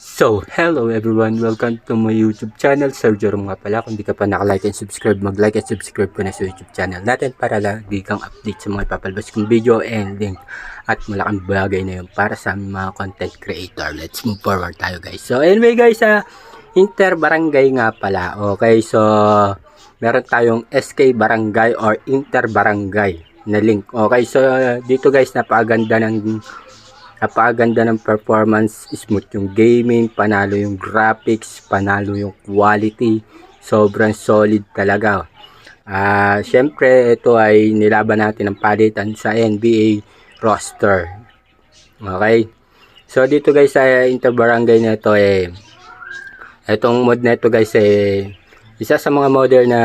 So, hello everyone! Welcome to my YouTube channel, Sergio Rom nga pala. Kung di ka pa nakalike and subscribe, mag-like and subscribe ko na sa YouTube channel natin para lagi kang update sa mga ipapalabas kong video and link at malaking bagay na yun para sa mga content creator. Let's move forward tayo guys. So, anyway guys, Inter Barangay nga pala. Okay, so meron tayong SK Barangay or Inter Barangay na link. Okay, so dito guys, napakaganda ng performance, smooth yung gaming, panalo yung graphics, panalo yung quality, sobrang solid talaga. Syempre ito ay nilaban natin ng palitan sa NBA roster. Okay, so dito guys sa Inter Barangay na ito itong mod na ito guys isa sa mga model na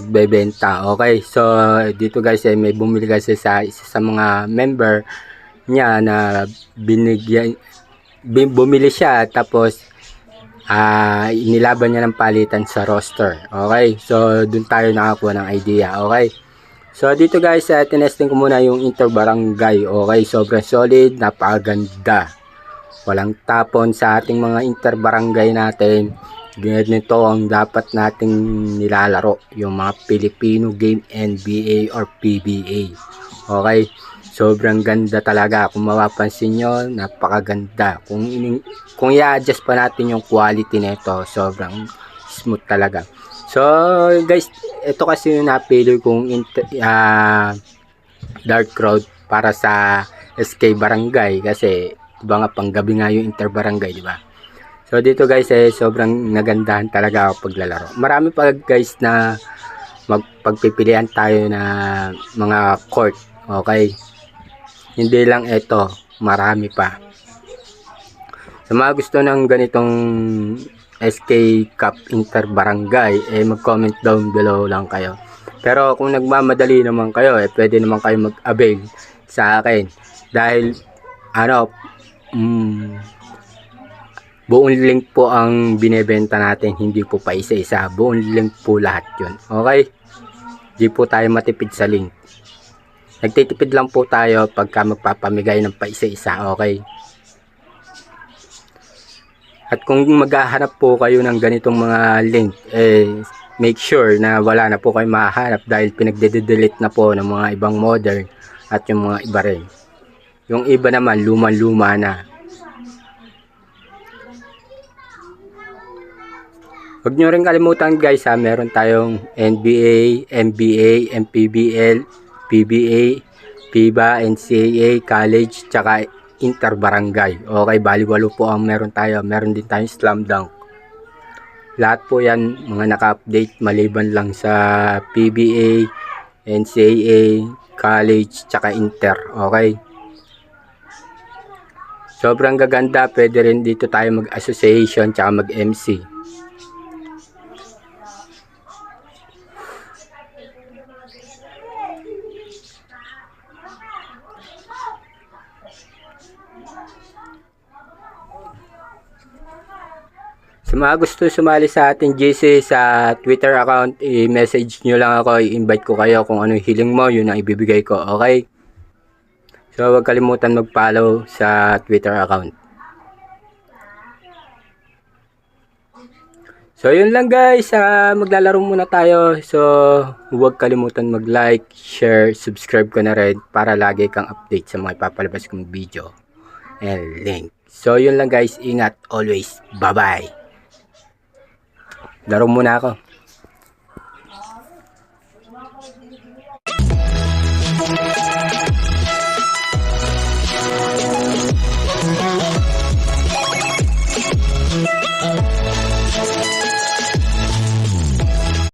bebenta. Okay, so dito guys may bumili kasi sa isa sa mga member niya na bumili siya tapos inilaban niya ng palitan sa roster. Okay, so dun tayo nakakuha ng idea. Okay, so dito guys tinesting ko muna yung Inter Barangay. Okay, sobrang solid, napakaganda, walang tapon sa ating mga Inter Barangay natin. Ganito ang dapat nating nilalaro, yung mga Filipino game, NBA or PBA. Okay, sobrang ganda talaga. Kung mapapansin nyo, napakaganda. Kung i-adjust pa natin yung quality nito, sobrang smooth talaga. So guys, ito kasi yung napili kong dark crowd para sa SK Barangay kasi diba nga panggabi nga yung Inter Barangay, diba? So dito guys sobrang nagandahan talaga ako paglalaro. Marami pa guys na magpagpipilian tayo na mga court. Okay, hindi lang ito, marami pa. Sa mga gusto ng ganitong SK Cup Inter Barangay mag-comment down below lang kayo. Pero kung nagmamadali naman kayo pwede naman kayo mag-avail sa akin dahil buong link po ang binebenta natin, hindi po pa isa-isa, buong link po lahat yun. Okay, di po tayo matipid sa link, nagtitipid lang po tayo pagka magpapamigay ng pa isa-isa. Okay, at kung maghahanap po kayo ng ganitong mga link make sure na wala na po kayo mahanap dahil pinagde-delete na po ng mga ibang modern at yung mga iba rin. Yung iba naman luma-luma na. Huwag nyo rin kalimutan guys meron tayong NBA, MBA, MPBL, PBA, FIBA, NCAA, college, tsaka Inter Barangay. Okay, bali 8 po ang meron tayo. Meron din tayong Slam Dunk. Lahat po yan mga naka-update maliban lang sa PBA, NCAA, college, tsaka Inter. Okay, sobrang gaganda. Pwede rin dito tayo mag-association tsaka mag-MC. Sa mga gusto sumali sa ating GC sa Twitter account, i-message nyo lang ako, i-invite ko kayo. Kung anong hiling mo, yun ang ibibigay ko. Okay? So, huwag kalimutan mag-follow sa Twitter account. So, yun lang guys. Maglalaro muna tayo. So, huwag kalimutan mag-like, share, subscribe ko na rin para lagi kang update sa mga ipapalabas kong video and link. So, yun lang guys. Ingat always. Bye-bye. Laro muna ako.